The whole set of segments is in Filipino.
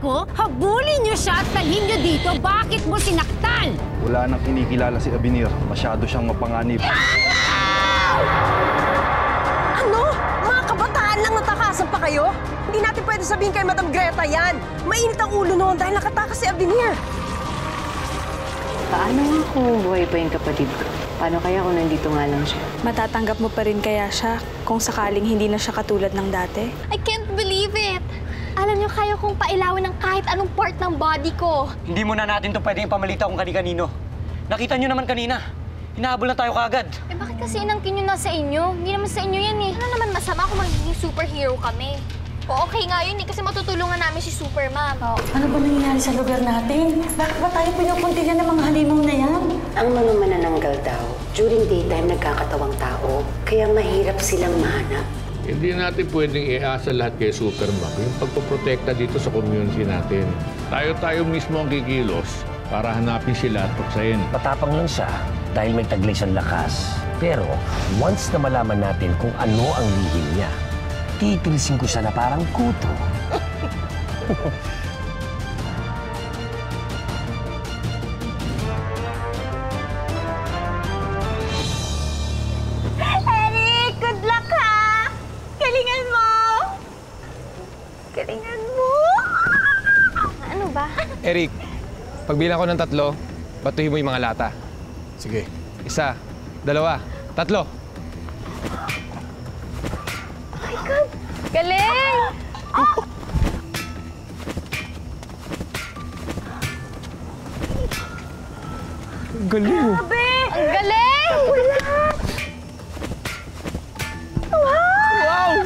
ko? Habulin niyo siya at talhin niyo dito. Bakit mo sinaktan? Wala nang kinikilala si Avenir. Masyado siyang mapanganib. Ano? Mga kabataan lang natakasan pa kayo? Hindi natin pwede sabihin kay Madam Greta yan. Mainit ang ulo noon dahil nakatakas si Avenir. Paano nga kung buhay pa yung kapatid ko? Paano kaya kung nandito nga lang siya? Matatanggap mo pa rin kaya siya kung sakaling hindi na siya katulad ng dati? I can't believe it! Alam niyo, kaya kong pailawin ng kahit anong part ng body ko. Hindi muna natin ito pwedeng pamalita kung kani-kanino. Nakita niyo naman kanina. Hinahabol na tayo kaagad. Eh bakit kasi inangkin yun na sa inyo? Hindi naman sa inyo yan eh. Ano naman masama kung magiging superhero kami? O okay nga yun eh, kasi matutulungan namin si Supermom. Ano ba nangyayari sa lugar natin? Bakit ba tayo pinupuntigan ng mga halimaw na yan? Ang mga manananggal daw, during daytime nagkakatawang tao, kaya mahirap silang mahanap. Hindi natin pwedeng iasa lahat kay Supermom yung pagpoprotekta dito sa community natin. Tayo mismo ang kikilos para hanapin sila at tuksayin. Matapang lang siya dahil may taglay siyang lakas. Pero once na malaman natin kung ano ang lihim niya, titilisin ko siya na parang kuto. Eric, good luck ha! Galingan mo! Galingan mo! Ano ba? Eric, pagbilang ko ng 3, batuhin mo yung mga lata. Sige. 1, 2, 3. Galing! Galing! Grabe! Ang galing! Wow!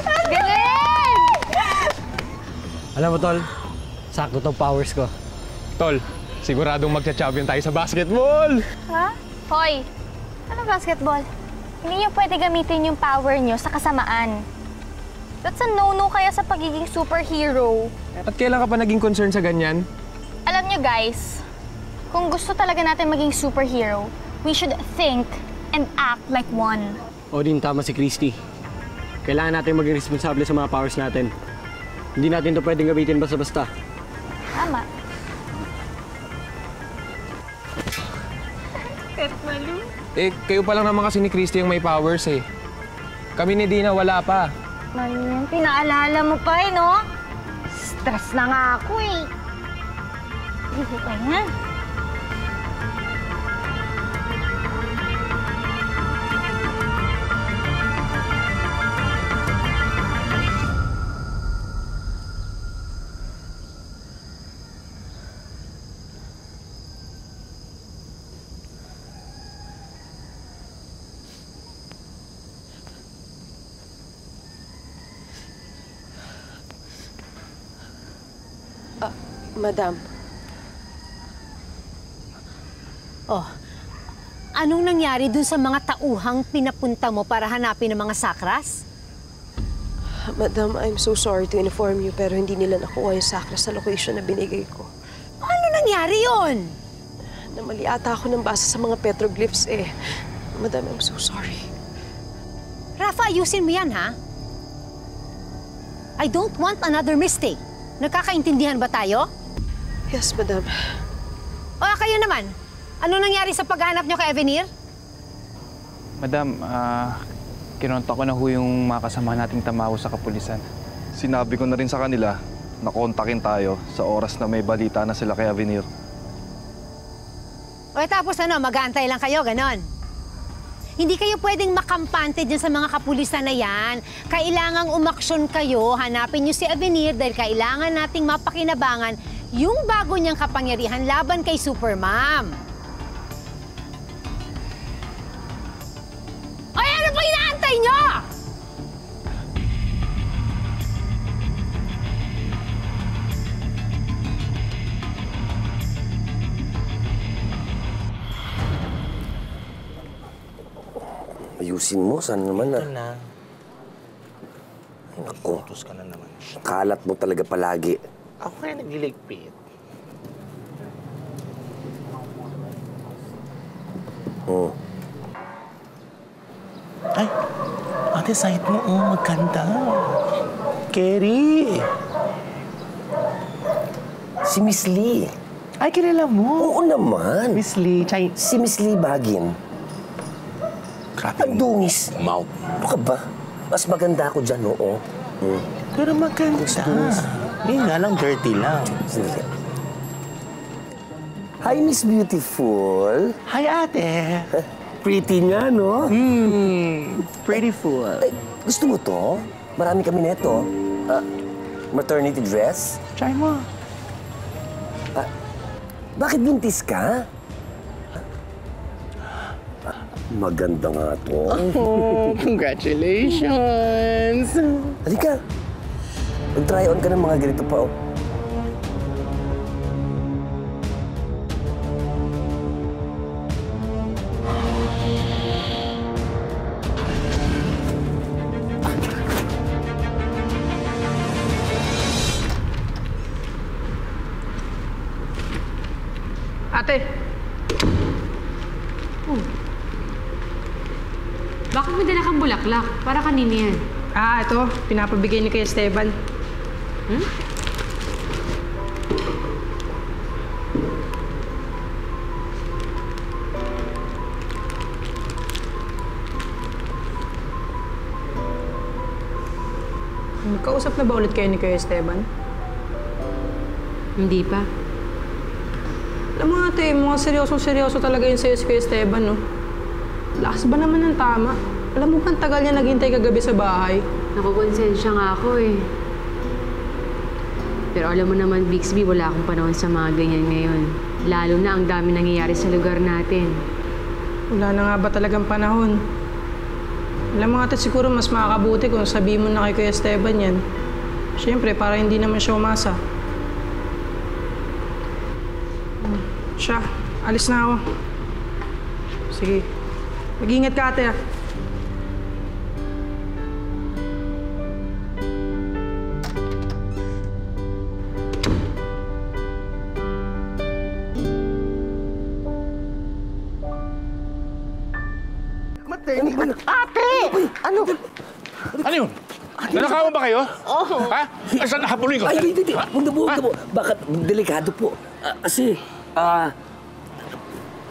Ang galing! Alam mo, Tol, sakto tong powers ko. Tol, siguradong magcha-champion tayo sa basketball! Ha? Hoy! Ano basketball? Hindi niyo pwede gamitin yung power niyo sa kasamaan. That's a no-no kaya sa pagiging superhero. At kailan ka pa naging concern sa ganyan? Alam niyo guys, kung gusto talaga natin maging superhero, we should think and act like one. O din, tama si Christy. Kailangan natin maging responsable sa mga powers natin. Hindi natin ito pwedeng gamitin basta-basta. Tama. Kayo pa lang naman kasi ni Christy yung may powers eh. Kami ni Dina wala pa. Man, pinaalala mo pa eh, no? Stress na nga ako eh. Hindi pa nga. Madam. Oh, anong nangyari dun sa mga tauhang pinapunta mo para hanapin ang mga sakras? Madam, I'm so sorry to inform you pero hindi nila nakuha yung sakras sa location na binigay ko. Paano nangyari yon? Namali ata ako ng basa sa mga petroglyphs eh. Madam, I'm so sorry. Rafa, ayusin mo yan, ha? I don't want another mistake. Nagkakaintindihan ba tayo? Yes, madam. O, kayo naman. Ano nangyari sa paghahanap nyo kay Avenir? Madam, kinontak ko na ho yung mga kasama nating tamaho sa kapulisan. Sinabi ko na rin sa kanila na kontakin tayo sa oras na may balita na sila kay Avenir. O, tapos ano, mag-aantay lang kayo, ganon? Hindi kayo pwedeng makampante dyan sa mga kapulisan na yan. Kailangang umaksyon kayo, hanapin nyo si Avenir dahil kailangan nating mapakinabangan yung bago niyang kapangyarihan laban kay Supermom. Ay, ano pa inaantay nyo? Ayusin mo, sana naman Ito na. Ay, naku. Utos ka na naman. Kalat mo talaga palagi. Ako kaya nagliligpit. Oh. Ay, ate, side mo, oh, maganda. Kerry! Si Miss Lee. Ay, kilala mo? Oo naman. Miss Lee, Si Miss Lee Bagin. Ang dungis. Mouth. Ano ka ba? Mas maganda ako dyan, oo. Pero maganda. Yun nga lang, dirty lang. Sige. Hi, Miss Beautiful. Hi, ate. Pretty nga, no? Pretty fool. Ay, gusto mo to? Marami kami neto. Maternity dress? Try mo. Bakit buntis ka? Maganda nga to. Oh, congratulations! Halika. Mag-try on ka ng mga ganito pa, oh. Ate! Bakit may dala kang bulaklak? Para kanina yan. Ito. Pinapabigay ni kay Esteban. Kausap na ba ulit kayo ni Kuya Esteban? Hindi pa. Alam mo ate, mga seryoso talaga yun sa'yo si Kuya Esteban, no? Lakas ba naman ng tama? Alam mo ba, tagal niya naghintay kagabi sa bahay? Nakukonsensya nga ako eh. Pero alam mo naman, Bixby, wala akong panahon sa mga ganyan ngayon. Lalo na ang dami nangyayari sa lugar natin. Wala na nga ba talagang panahon? Alam mo ate, siguro mas makakabuti kung sabihin mo na kay Kuya Esteban yan. Siyempre, para hindi naman siya umasa. Siya, alis na ako. Sige. Mag-ingat ka, ate, ah. Ate! Ano? Ano yun? Nanakawan ba kayo? Oo. Ha? Saan nahabulin ko? Ay, hindi. Huwag na po. Bakit? Delikado po. Kasi,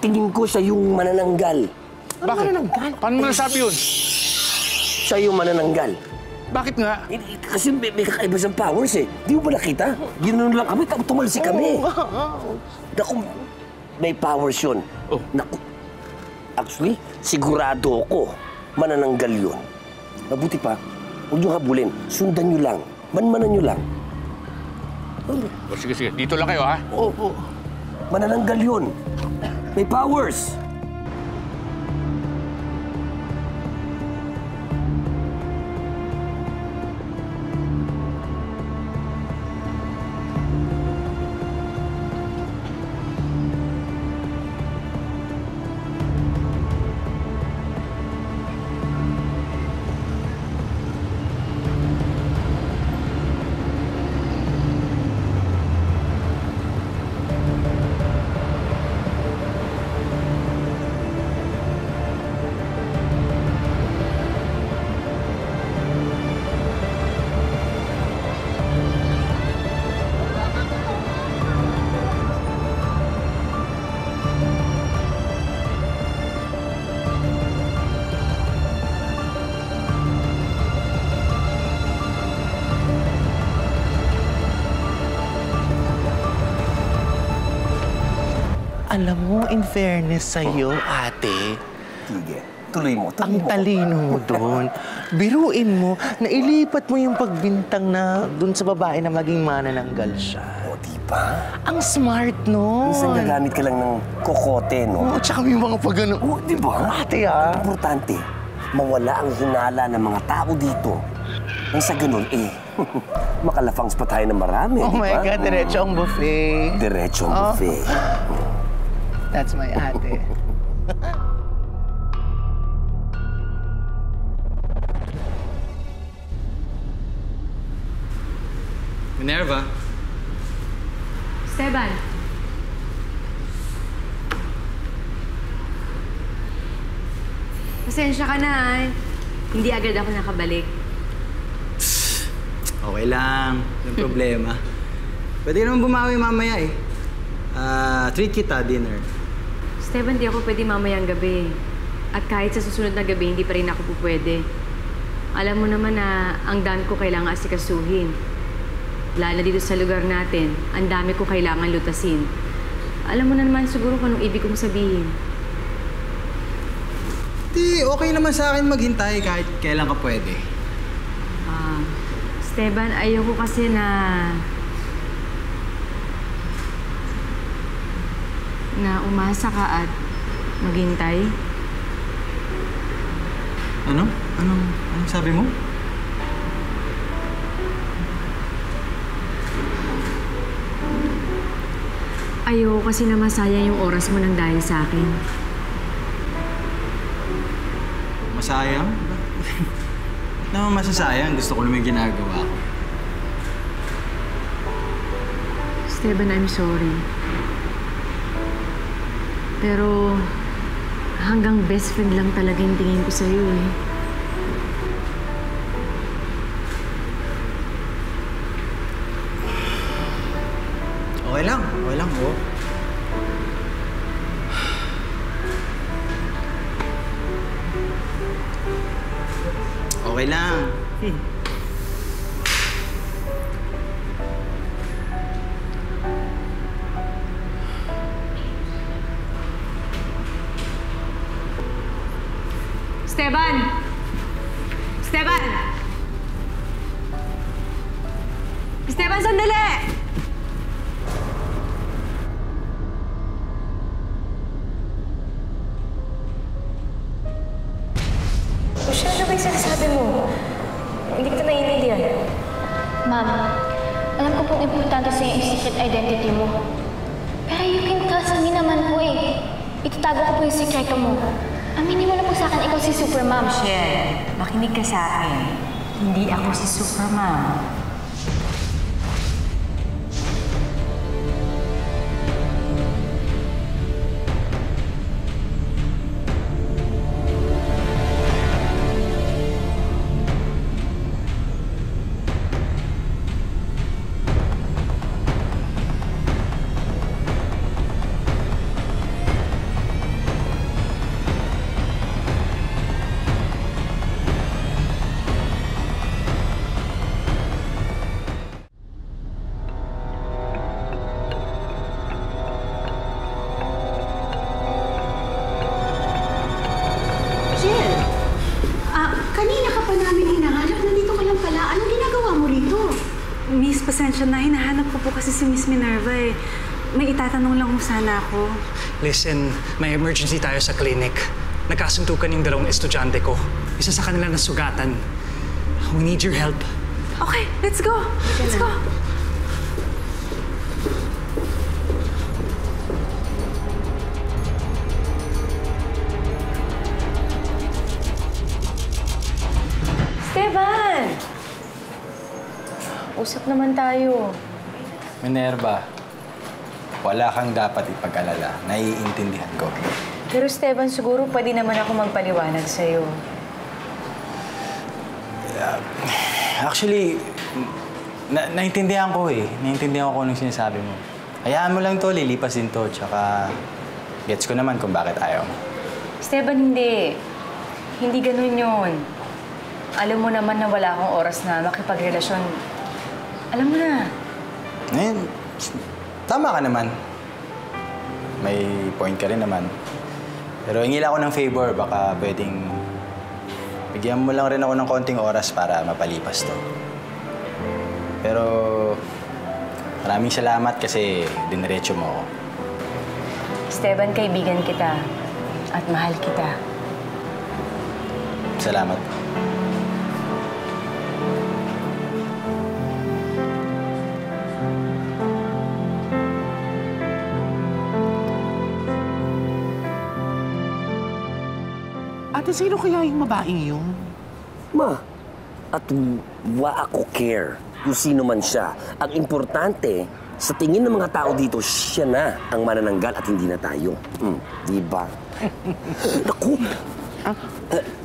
tingin ko siya yung manananggal. Bakit? Manananggal? Paano mo nasabi yun? Siya yung manananggal. Bakit nga? Kasi may kakaiba siyang powers eh. Di mo ba nakita? Ginoon lang kami, tumalsik kami. Naku, may powers yun. Naku, actually, sigurado ako, manananggal yun. Mabuti pa, huwag niyo habulin. Sundan niyo lang. Manmanan niyo lang. Sige. Dito lang kayo, ha? Oo. Manananggal yun. May powers. Alam mo, in fairness sa'yo, ate. Sige, tuloy mo. Ang talino mo doon. Biruin mo, nailipat mo yung pagbintang na doon sa babae na maging manananggal siya. O, di ba? Ang smart, no? Minsan gagamit ka lang ng kokote, no? Oo, tsaka may mga pagano. Oo, di ba? Ate, ah. Importante, mawala ang hinala ng mga tao dito. Nang sa ganun, makalafangs pa tayo ng marami, Oh di my ba? God, diretso ang buffet. Diretso ang buffet. That's my ate. Minerva? Esteban! Pasensya ka na, ah. Hindi agad ako nakabalik. Okay lang. Walang problema. Pwede naman bumawi mamaya eh. Treat kita, dinner. Esteban, di ako pwede mamayang gabi. At kahit sa susunod na gabi, hindi pa rin ako pupwede. Alam mo naman na ang dami ko kailangan asikasuhin. Lalo dito sa lugar natin, ang dami ko kailangan lutasin. Alam mo na naman siguro kung anong ibig kong sabihin. Di, okay naman sa akin maghintay kahit kailan ka pwede. Esteban, ayoko kasi na umasa ka at maghintay. Ano? Anong sabi mo? Ayoko kasi na masayang yung oras mo nang dahil sa akin. Masayang? Ba't naman masasayang? Gusto ko naman yung ginagawa ko. Esteban, I'm sorry. Pero hanggang best friend lang talaga yung tingin ko sa'yo eh. Okay lang, oh. Okay lang. Esteban! Esteban! Esteban, sandali! Michelle, ano ba yung sinasabi mo? Hindi kita naiintindihan. Ma'am, alam ko pong importante sa yung secret identity mo. Pero you can trust me naman po eh. Itatago ko po yung sikreto mo. Aminin mo na po sa akin, ikaw si Supermom. Michelle, makinig ka sa akin. Hindi ako si Supermom. Kanina ka pa namin hinahanap. Nandito ka lang pala. Anong ginagawa mo rito? Miss, pasensya na. Hinahanap ko po kasi si Miss Minerva eh. May itatanong lang kung sana ako. Listen, may emergency tayo sa clinic. Nagkasuntukan yung dalawang estudyante ko. Isa sa kanila nasugatan. We need your help. Okay, let's go. Let's go. Esteban! Usap naman tayo. Minerva, wala kang dapat ipag-alala. Naiintindihan ko. Pero Esteban, siguro pwede naman ako magpaliwanag sa'yo. Actually, naintindihan ko eh. Naintindihan ko anong sinasabi mo. Hayaan mo lang to, lilipas din to. Tsaka, gets ko naman kung bakit ayaw mo. Esteban, hindi. Hindi ganun yun. Alam mo naman na wala akong oras na makipagrelasyon. Alam mo na. Ngayon, tama ka naman. May point ka rin naman. Pero hingi lang ako ng favor. Baka pwedeng bigyan mo lang rin ako ng konting oras para mapalipas to. Pero maraming salamat kasi diniretso mo ako. Esteban, kaibigan kita. At mahal kita. Salamat. Ate, sino kaya yung babaeng yun? Ma, at wa ako care kung sino man siya. Ang importante, sa tingin ng mga tao dito, siya na ang manananggal at hindi na tayo. Diba? Naku!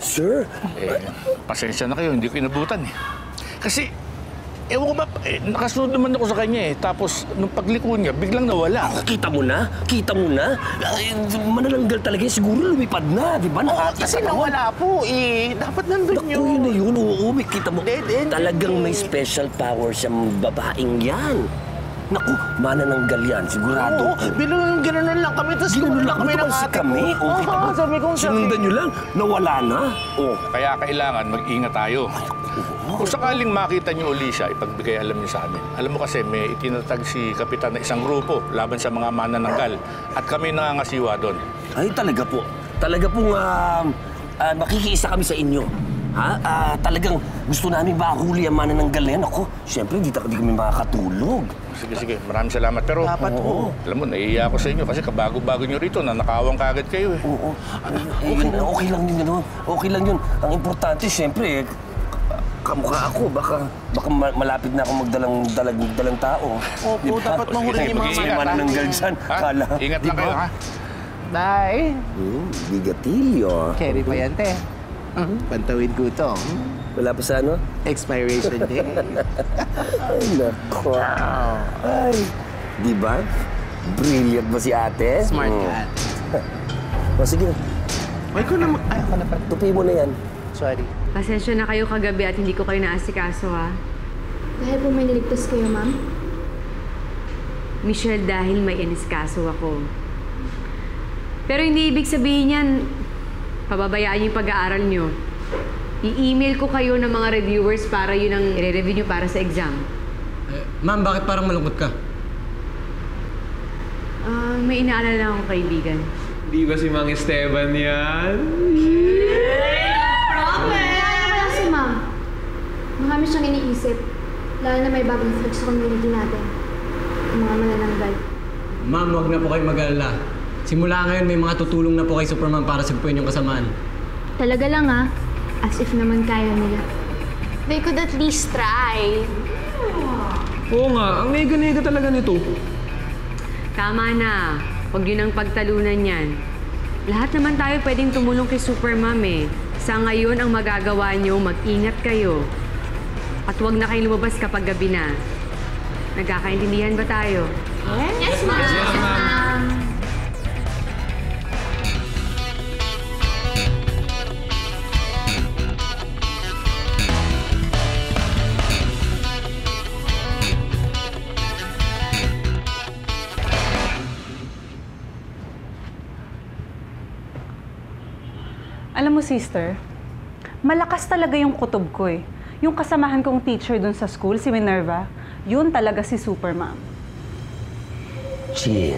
Sir? Pasensya na kayo, hindi ko inabutan eh. Kasi Ewan ko ba, nakasunod naman ako sa kanya Tapos, nung pagliko niya, biglang nawala. Kita mo na? Kita mo na? Manananggal talaga siguro lumipad na, di ba? Kasi nawala po Dapat nandun yun. Yun na yun, oo, may kita mo. Talagang may special power siyang babaeng yan. Naku, manananggal yan, sigurado. Ginanon lang kami, tapos ginanon lang kami. Sabi ko, sinundan nyo lang, nawala na. Kaya kailangan mag-ingat tayo. Kung sakaling makita niyo uli siya, ipagbigay alam niyo sa amin. Alam mo kasi, may itinatag si Kapitan na isang grupo laban sa mga manananggal. At kami nangangasiwa doon. Ay, talaga po. Talaga pong makikiisa kami sa inyo. Talagang gusto namin bahuli ang manananggal na yan. Ako, siyempre, hindi kami makakatulog. Sige. Maraming salamat. Pero, alam mo, naiiya ako sa inyo kasi kabago-bago nyo rito. Nanakawang kagad kayo Oo. Okay lang yun, ano? Okay lang yun. Ang importante, siyempre, kamukha ako. Baka malapit na ako magdalang tao. Opo, dapat mahuli yung mga manananggal dyan. Ingat lang kayo, ha? Bye. Bigatilyo. Cherry pa yan, te. Pantawid ko ito. Wala pa sa ano? Expiration date. Ay, naku. Ay, di ba? Brilliant ba si ate? Smart cat. Sige. Ay, ako na pa. Tupi mo na yan. Sorry. Pasensya na kayo kagabi at hindi ko kayo naasikaso, ha? Dahil po may niligtas kayo, ma'am? Michelle, dahil may inisikaso ako. Pero hindi ibig sabihin yan, pababayaan niyo yung pag-aaral niyo. I-email ko kayo ng mga reviewers para yun ang i-review niyo para sa exam. Ma'am, bakit parang malungkot ka? May inaalala lang akong kaibigan. Di ba si Mang Esteban yan? Kaya si ma'am. Marami siyang iniisip. Lalo na may bagong threat sa community natin. Ang mga manananggal. Ma'am, huwag na po kayo mag-alala. Simula ngayon, may mga tutulong na po kay Superman para sagupuin yung kasamaan. Talaga lang as if naman kaya nila. They could at least try. Oo nga, ang nega-nega talaga nito. Tama na. Huwag yun ang pagtalunan yan. Lahat naman tayo pwedeng tumulong kay Supermom Sa ngayon, ang magagawa niyo, mag-ingat kayo. At huwag na kayong lumabas kapag gabi na. Nagkakaintindihan ba tayo? Yes, ma'am. Yes, ma'am. Alam mo, sister, malakas talaga yung kutob ko Yung kasamahan kong teacher dun sa school, si Minerva, yun talaga si Supermom. Chill.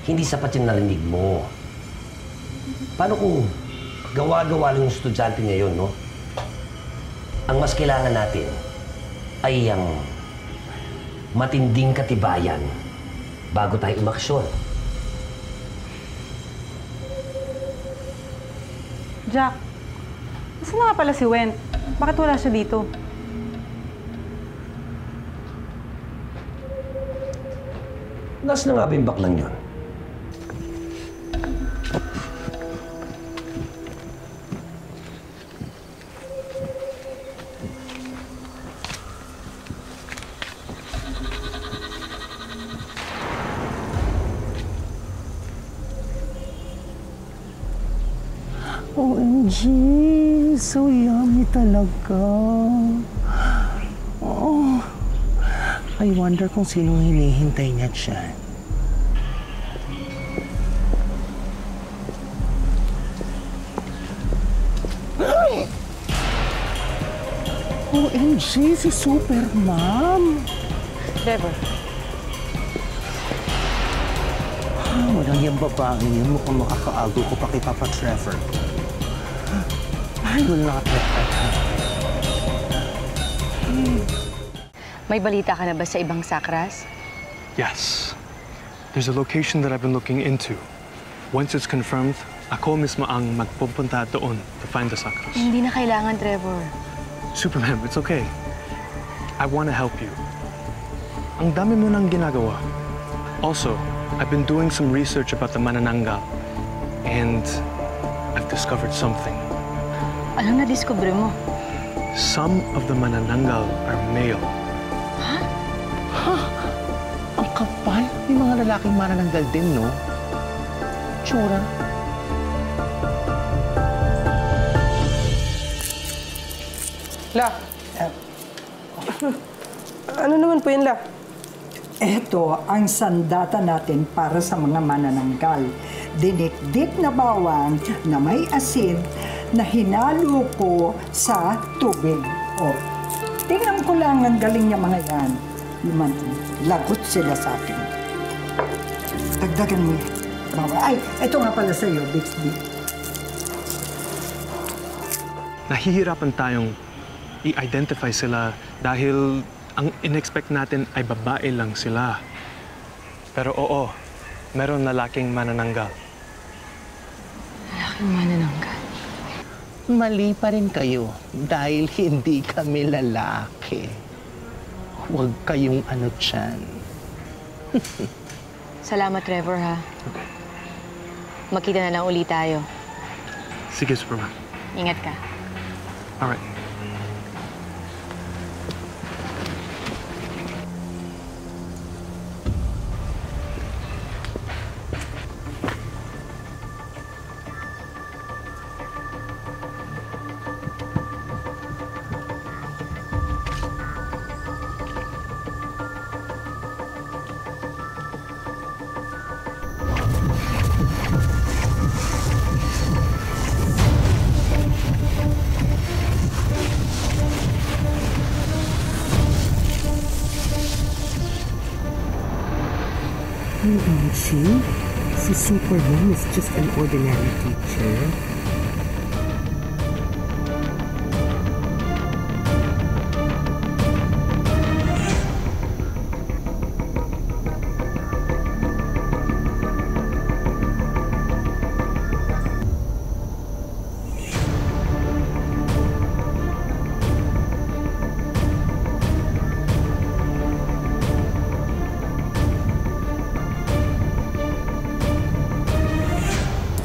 Hindi sapat yung narinig mo. Paano kung gawa-gawa lang yung estudyante ngayon, no? Ang mas kailangan natin ay ang matinding katibayan bago tayo umaksyon. Jack, saan na nga pala si Wen? Bakit wala siya dito? Nas na nga ba yung baklang yun? OMG, so yummy talaga. Oh, I wonder kung sinong hinihintay niya dyan. OMG, si Supermom. Trevor. Walang yung babae yun. Mukhang makakaago ko pa kay Papa Trevor. I will not let that happen. May balita ka na ba sa ibang sakras? Yes. There's a location that I've been looking into. Once it's confirmed, ako mismo ang magpupunta doon to find the sakras. Hindi na kailangan, Trevor. Superman, it's okay. I want to help you. Ang dami mo nang ginagawa. Also, I've been doing some research about the Manananggal, and I've discovered something. Ano na-discover mo? some of the manananggal are male. Ha? Ang kapal. May mga lalaking manananggal din, no? Tsura. La. Ano naman po yun, La? Ito ang sandata natin para sa mga manananggal. Dinikdik na bawang na may asin na hinalo ko sa tubig. O, tingnan ko lang ang galing niya mga yan. Naman, lagot sila sa akin. Dagdagan mo yan. Ay, ito nga pala sa'yo, Bixby. Nahihirapan tayong i-identify sila dahil ang in-expect natin ay babae lang sila. Pero oo, meron lalaking manananggal. Lalaking manananggal? Mali pa rin kayo dahil hindi kami lalaki. Huwag kayong ano dyan. Salamat, Trevor, ha? Magkita na lang ulit tayo. Sige, Superman. Ingat ka. Alright. See? Si Superman is just an ordinary teacher.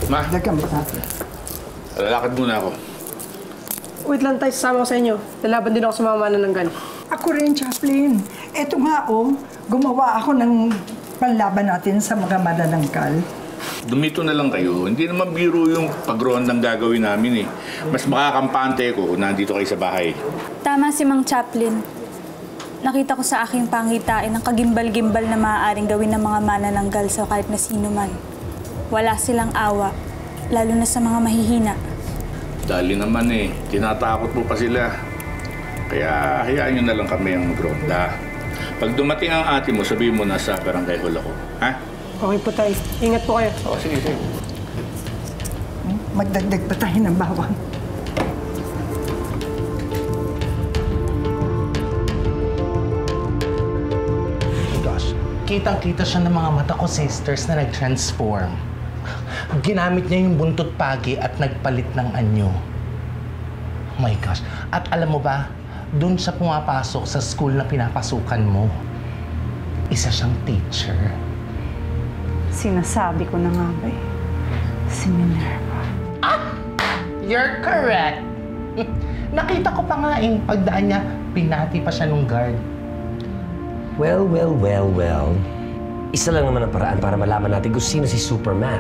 Ma, Dagang batata. lalakad muna ako. Wait lang tayo, sasama ko sa inyo. Lalaban din ako sa mga manananggal. Ako rin, Chaplin. Eto nga, gumawa ako ng panlaban natin sa mga manananggal. Dumito na lang kayo. Hindi naman biro yung pag-ronda gagawin namin eh. Mas makakampante ko kung nandito kayo sa bahay. Tama si Mang Chaplin. Nakita ko sa aking pangitain ang kagimbal-gimbal na maaaring gawin ng mga manananggal sa kahit na sino man. Wala silang awa, lalo na sa mga mahihina. Dali naman eh. Tinatakot mo pa sila. Kaya hayaan nyo na lang kami ang magronda. Pag dumating ang ate mo, sabihin mo nasa barangay hall ako. Ha? Okay po tayo. Ingat po kayo. Oo, sige, sige. Magdagdag pa tayo ng bawang. Gosh, kitang-kita siya ng mga mata ko, sisters, na nag-transform. Ginamit niya yung buntot pagi at nagpalit ng anyo. Oh my gosh. At alam mo ba, doon siya pumapasok sa school na pinapasukan mo. Isa siyang teacher. Sinasabi ko na nga ba si Minerva. Ah! You're correct. Nakita ko pa nga pagdaan niya, pinati pa siya nung guard. Well. Isa lang naman ang paraan para malaman natin kung sino si Superman.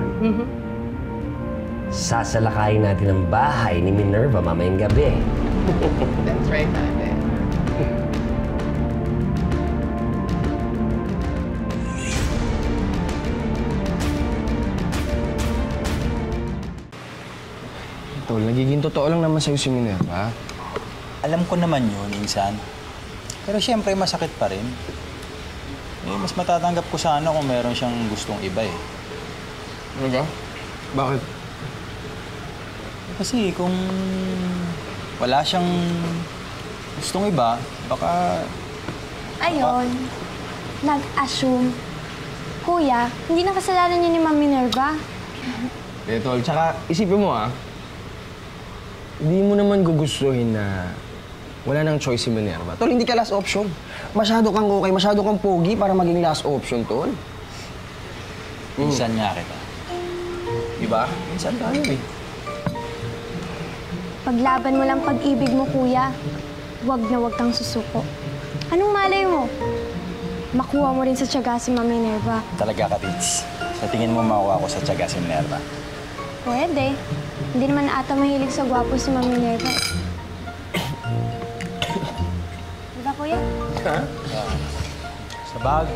Sasalakayin natin ang bahay ni Minerva mamayang gabi. That's right, ate. Tol, nagiging totoo lang naman sa'yo si Minerva. Alam ko naman yun, minsan. Pero siyempre, masakit pa rin. Mas matatanggap ko sana kung meron siyang gustong iba eh. Ano ba? Bakit? Kasi kung wala siyang gustong iba, baka... Ayun. Nag-assume. Kuya, hindi na kasalanan niya ni Ma'am Minerva. Tol, tsaka isipin mo hindi mo naman gugustuhin na wala nang choice si Minerva. Tol, hindi ka last option. Masyado kang okay, masyado kang pogi para maging last option, Tol. Minsan nga kita. Diba? Minsan tayo eh. Paglaban mo lang pag-ibig mo, kuya. Huwag na huwag kang susuko. Anong malay mo? Makuha mo rin sa tiyaga si Ma'am Minerva. Talaga ka, Tits. Sa tingin mo makuha ko sa tiyaga si Minerva? Pwede. Hindi naman ata mahilig sa gwapo si Ma'am Minerva. Diba, kuya? Ha? Sa bag.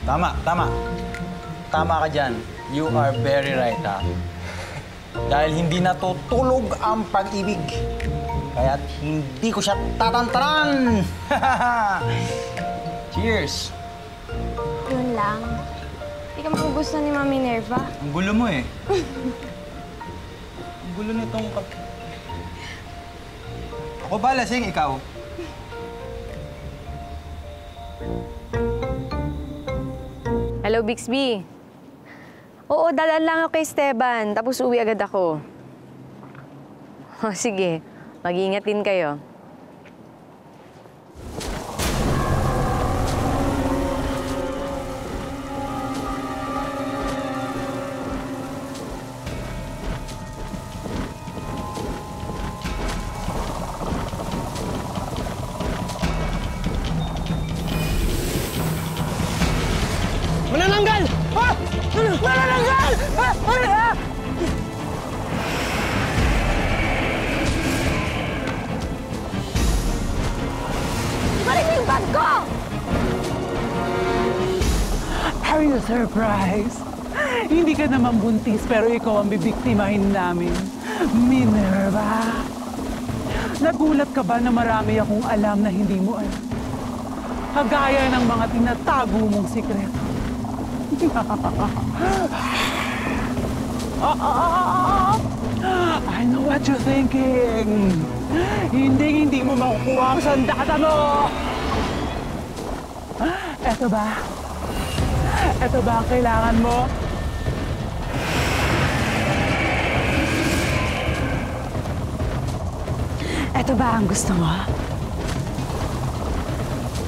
Tama. Tama ka dyan. You are very right, ha? Dahil hindi natutulog ang pag-ibig. Kaya't hindi ko siya tatantaran! Cheers! Yun lang. Hindi ka magugustuhan ni Ma'am Minerva. Ang gulo mo eh. Ang gulo nitong... Ako ba, lasing? Ikaw? Hello, Bixby. Oo, dadaan lang ako kay Esteban, tapos uwi agad ako. Sige, mag-iingat din kayo. Manananggal! Ha? Manananggal! Ha? Ano ha? Ibalik mo yung bag ko! Are you surprised? Hindi ka naman buntis pero ikaw ang bibiktimahin namin. Minerva! Nagulat ka ba na marami akong alam na hindi mo alam? Kagaya ng mga tinatago mong sikreto. I know what you're thinking. Hindi mo makukuha ang sandata mo. Eto ba? Eto ba ang kailangan mo? Eto ba ang gusto mo?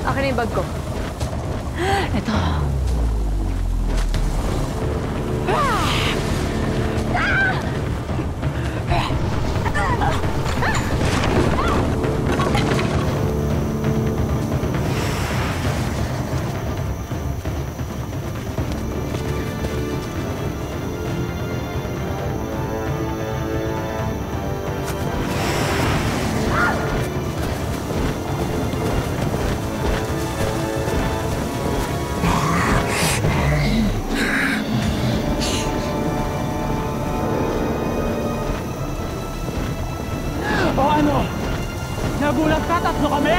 Akin yung bag ko. Eto. O ano? Nagulat ka, tatlo kami?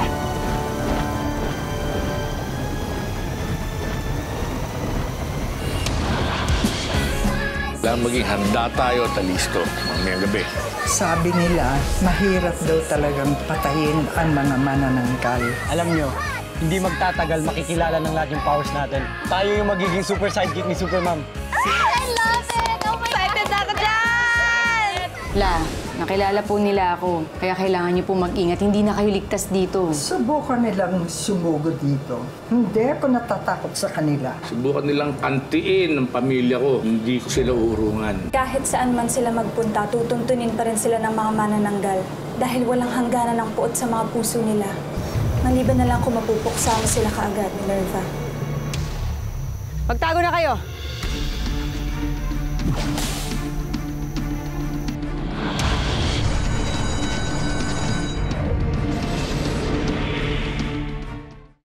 Kailangan maging handa tayo at alisto mamayang gabi. Sabi nila, mahirap daw talagang patayin ang mga manananggal. Alam nyo, hindi magtatagal makikilala ng lahat yung powers natin. Tayo yung magiging super sidekick ni Supermom. I love it! Oh my God! Excited ako dyan! La, nakilala po nila ako. Kaya kailangan niyo po mag-ingat. Hindi na kayo ligtas dito. Subukan nilang sumugod dito. Hindi ako natatakot sa kanila. Subukan nilang antiin ng pamilya ko. Hindi ko sila uurungan. Kahit saan man sila magpunta, tutuntunin pa rin sila ng mga manananggal. Dahil walang hangganan ng puot sa mga puso nila. Maliban na lang kung mapupuksa mo sila kaagad, Minerva. Magtago na kayo!